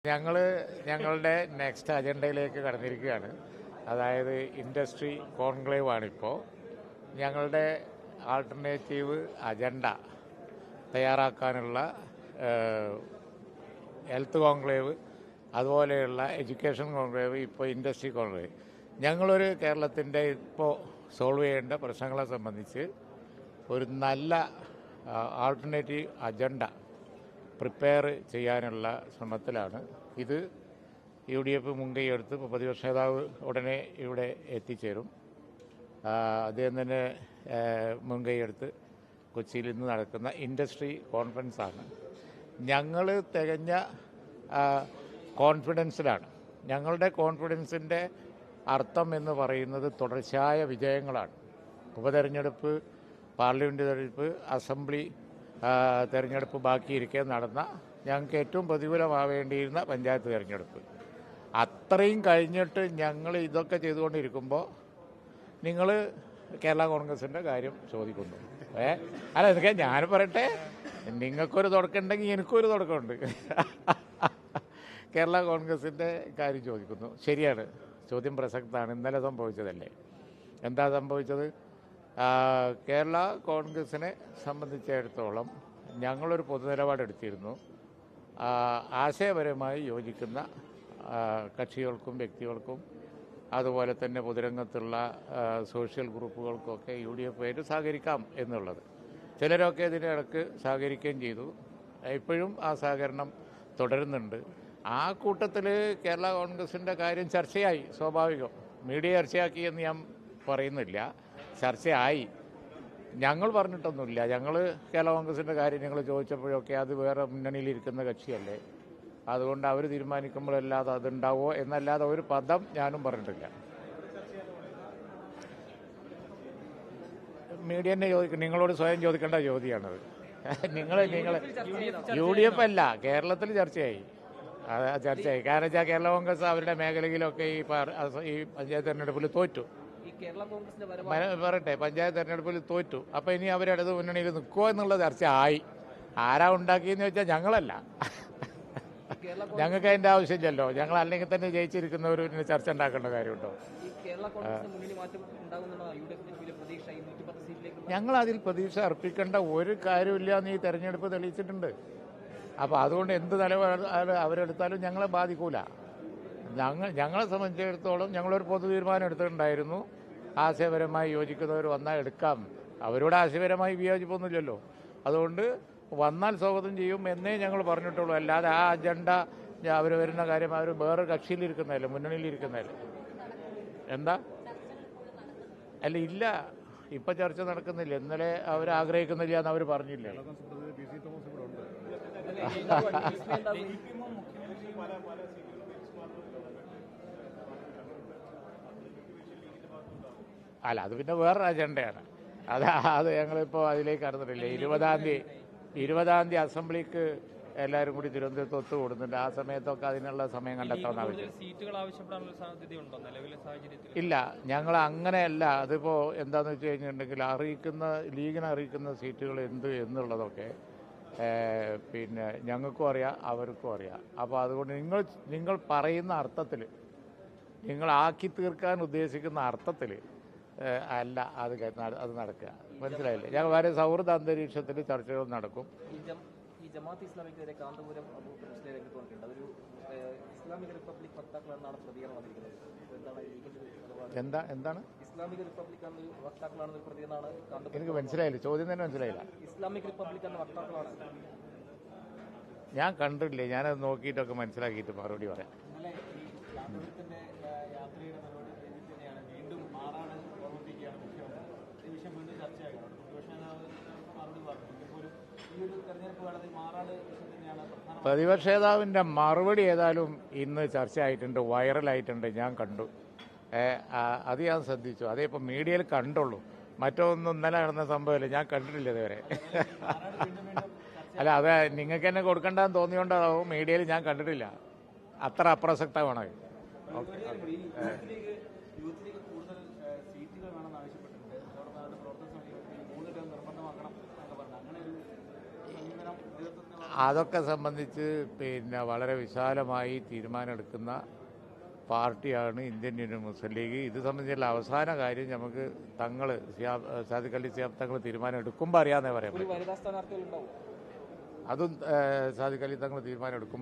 ഞങ്ങളുടെ നെക്സ്റ്റ് അജണ്ടയിലേക്ക് കടന്നിരിക്കുകയാണ്. അതായത് industry conclave ആണിപ്പോൾ. ഞങ്ങളുടെ ആൾട്ടർനേറ്റീവ് അജണ്ട തയ്യാറാക്കാനുള്ള ഹെൽത്ത് കോൺക്ലേവ്, അതുപോലെയുള്ള എഡ്യൂക്കേഷൻ കോൺക്ലേവ്, ഇപ്പോൾ ഇൻഡസ്ട്രി കോൺക്ലേവ്. ഞങ്ങളൊരു കേരളത്തിൻ്റെ ഇപ്പോൾ സോൾവ് ചെയ്യേണ്ട പ്രശ്നങ്ങളെ സംബന്ധിച്ച് ഒരു നല്ല ആൾട്ടർനേറ്റീവ് അജണ്ട പ്രിപ്പയർ ചെയ്യാനുള്ള ശ്രമത്തിലാണ്. ഇത് UDF മുൻകൈയെടുത്ത് ഇപ്പോൾ പ്രതിപക്ഷ നേതാവ് ഉടനെ ഇവിടെ എത്തിച്ചേരും. അദ്ദേഹം തന്നെ മുൻകൈയെടുത്ത് കൊച്ചിയിൽ ഇന്ന് നടക്കുന്ന ഇൻഡസ്ട്രി കോൺഫറൻസാണ്. ഞങ്ങൾ തികഞ്ഞ കോൺഫിഡൻസിലാണ്. ഞങ്ങളുടെ കോൺഫിഡൻസിൻ്റെ അർത്ഥം എന്ന് പറയുന്നത് തുടർച്ചയായ വിജയങ്ങളാണ്. ഉപതെരഞ്ഞെടുപ്പ്, പാർലമെൻറ്റ് തെരഞ്ഞെടുപ്പ്, അസംബ്ലി തെരഞ്ഞെടുപ്പ് ബാക്കിയിരിക്കെ നടന്ന ഞങ്ങൾക്ക് ഏറ്റവും പ്രതികൂലമാവേണ്ടിയിരുന്ന പഞ്ചായത്ത് തെരഞ്ഞെടുപ്പ്, അത്രയും കഴിഞ്ഞിട്ട് ഞങ്ങൾ ഇതൊക്കെ ചെയ്തുകൊണ്ടിരിക്കുമ്പോൾ നിങ്ങൾ കേരള കോൺഗ്രസിൻ്റെ കാര്യം ചോദിക്കുന്നു. അല്ല, എനിക്ക് ഞാൻ പറയട്ടെ, നിങ്ങൾക്കൊരു തുടക്കമുണ്ടെങ്കിൽ എനിക്കൊരു തുടക്കമുണ്ട്. കേരള കോൺഗ്രസിൻ്റെ കാര്യം ചോദിക്കുന്നു. ശരിയാണ്, ചോദ്യം പ്രസക്തമാണ്. ഇന്നലെ സംഭവിച്ചതല്ലേ? എന്താ സംഭവിച്ചത്? കേരള കോൺഗ്രസിനെ സംബന്ധിച്ചിടത്തോളം ഞങ്ങളൊരു പൊതുനിലപാടെടുത്തിരുന്നു. ആശയപരമായി യോജിക്കുന്ന കക്ഷികൾക്കും വ്യക്തികൾക്കും അതുപോലെ തന്നെ പൊതുരംഗത്തുള്ള സോഷ്യൽ ഗ്രൂപ്പുകൾക്കൊക്കെ UDF ആയിട്ട് സഹകരിക്കാം എന്നുള്ളത്. ചിലരൊക്കെ ഇതിനിടക്ക് സഹകരിക്കുകയും ചെയ്തു. ഇപ്പോഴും ആ സഹകരണം തുടരുന്നുണ്ട്. ആ കൂട്ടത്തിൽ കേരള കോൺഗ്രസിൻ്റെ കാര്യം ചർച്ചയായി. സ്വാഭാവികം, മീഡിയ ചർച്ചയാക്കി എന്ന് ഞാൻ പറയുന്നില്ല, ചർച്ചയായി. ഞങ്ങൾ പറഞ്ഞിട്ടൊന്നുമില്ല. ഞങ്ങൾ കേരള കോൺഗ്രസിൻ്റെ കാര്യം ഞങ്ങൾ ചോദിച്ചപ്പോഴൊക്കെ അത് വേറെ മുന്നണിയിലിരിക്കുന്ന കക്ഷിയല്ലേ, അതുകൊണ്ട് അവർ തീരുമാനിക്കുമ്പോഴല്ലാതെ അതുണ്ടാവോ എന്നല്ലാതെ ഒരു പദം ഞാനും പറഞ്ഞിട്ടില്ല. മീഡിയ തന്നെ ചോദിക്കും, നിങ്ങളോട് സ്വയം ചോദിക്കേണ്ട ചോദ്യമാണത്. നിങ്ങൾ UDF അല്ല, കേരളത്തിൽ ചർച്ചയായി. ചർച്ചയായി. കാരണം വെച്ചാൽ കേരള കോൺഗ്രസ് അവരുടെ മേഖലയിലൊക്കെ ഈ പഞ്ചായത്ത് തെരഞ്ഞെടുപ്പിൽ തോറ്റു. പറയട്ടെ, പഞ്ചായത്ത് തെരഞ്ഞെടുപ്പിൽ തോറ്റു. അപ്പോൾ ഇനി അവരിടത് മുന്നണിയിൽ നിൽക്കുമോ എന്നുള്ള ചർച്ച ആയി. ആരാ ഉണ്ടാക്കിയെന്ന് വെച്ചാൽ ഞങ്ങളല്ല. ഞങ്ങൾക്ക് അതിൻ്റെ ആവശ്യമില്ലല്ലോ. ഞങ്ങൾ അല്ലെങ്കിൽ തന്നെ ജയിച്ചിരിക്കുന്നവർ പിന്നെ ചർച്ച ഉണ്ടാക്കേണ്ട കാര്യമുണ്ടോ? ഞങ്ങൾ അതിൽ പ്രതീക്ഷ അർപ്പിക്കേണ്ട ഒരു കാര്യമില്ല എന്ന് ഈ തെരഞ്ഞെടുപ്പ് തെളിയിച്ചിട്ടുണ്ട്. അപ്പോൾ അതുകൊണ്ട് എന്ത് നിലപാട് അവരെടുത്താലും ഞങ്ങളെ ബാധിക്കൂല. ഞങ്ങളെ സംബന്ധിച്ചിടത്തോളം ഞങ്ങളൊരു പൊതു തീരുമാനം എടുത്തിട്ടുണ്ടായിരുന്നു. ആശയപരമായി യോജിക്കുന്നവർ വന്നാൽ എടുക്കാം. അവരോട് ആശയപരമായി വിയോജിപ്പൊന്നുമില്ലല്ലോ. അതുകൊണ്ട് വന്നാൽ സ്വാഗതം ചെയ്യും എന്നേ ഞങ്ങൾ പറഞ്ഞിട്ടുള്ളൂ. അല്ലാതെ ആ അജണ്ട അവർ വരുന്ന കാര്യം അവർ വേറെ കക്ഷിയിലിരിക്കുന്നതല്ല, മുന്നണിയിലിരിക്കുന്നതല്ല. എന്താ? അല്ല, ഇല്ല, ഇപ്പം ചർച്ച നടക്കുന്നില്ല. ഇന്നലെ അവർ ആഗ്രഹിക്കുന്നില്ല എന്ന് അവർ പറഞ്ഞില്ലേ? അല്ല, അത് പിന്നെ വേറൊരു അജണ്ടയാണ്. അത് ഞങ്ങളിപ്പോൾ അതിലേക്ക് കടന്നിട്ടില്ല. 20-ാം തീയതി അസംബ്ലിക്ക് എല്ലാവരും കൂടി തിരുവനന്തപുരത്ത് ഒത്തുകൂടുന്നുണ്ട്. ആ സമയത്തൊക്കെ അതിനുള്ള സമയം കണ്ടെത്താൻ ആവശ്യം ഇല്ല. ഞങ്ങൾ അങ്ങനെയല്ല. അതിപ്പോൾ എന്താണെന്ന് വെച്ച് കഴിഞ്ഞിട്ടുണ്ടെങ്കിൽ ലീഗിനെ അറിയിക്കുന്ന സീറ്റുകൾ എന്ത് എന്നുള്ളതൊക്കെ പിന്നെ ഞങ്ങൾക്കും അറിയാം, അവർക്കും അറിയാം. അപ്പോൾ അതുകൊണ്ട് നിങ്ങൾ പറയുന്ന അർത്ഥത്തിൽ, നിങ്ങൾ ആക്കി തീർക്കാൻ ഉദ്ദേശിക്കുന്ന അർത്ഥത്തിൽ അല്ല അത് നടക്കുക. മനസ്സിലായില്ലേ? ഞങ്ങൾ വളരെ സൗഹൃദ അന്തരീക്ഷത്തിൽ ചർച്ചകൾ നടക്കും. എന്താണ് എനിക്ക് മനസ്സിലായില്ല, ചോദ്യം തന്നെ മനസ്സിലായില്ല. ഞാൻ കണ്ടില്ലേ, ഞാനത് നോക്കിയിട്ടൊക്കെ മനസ്സിലാക്കിയിട്ട് മറുപടി പറയാം. പ്രതിപക്ഷ നേതാവിൻ്റെ മറുപടി ഏതായാലും ഇന്ന് ചർച്ചയായിട്ടുണ്ട്, വൈറലായിട്ടുണ്ട്. ഞാൻ കണ്ടു, അത് ഞാൻ ശ്രദ്ധിച്ചു. അതേ ഇപ്പോൾ മീഡിയയിൽ കണ്ടുള്ളൂ. മറ്റൊന്നും ഇന്നലെ നടന്ന സംഭവമില്ല, ഞാൻ കണ്ടിട്ടില്ല ഇതുവരെ. അല്ല, അത് നിങ്ങൾക്ക് തന്നെ കൊടുക്കണ്ടെന്ന് തോന്നിയോണ്ടാവും. മീഡിയയിൽ ഞാൻ കണ്ടിട്ടില്ല. അത്ര അപ്രസക്തമാണ്. അതൊക്കെ സംബന്ധിച്ച് പിന്നെ വളരെ വിശാലമായി തീരുമാനമെടുക്കുന്ന പാർട്ടിയാണ് ഇന്ത്യൻ യൂണിയൻ മുസ്ലിം ലീഗ്. ഇത് സംബന്ധിച്ചുള്ള അവസാന കാര്യം നമുക്ക് സാദിഖ് അലി ശിഹാബ് തങ്ങൾ തീരുമാനം എടുക്കുമ്പോൾ അറിയാമെന്നേ പറയാം. അതും സാദിഖ് അലി തങ്ങൾ തീരുമാനം എടുക്കുമ്പോൾ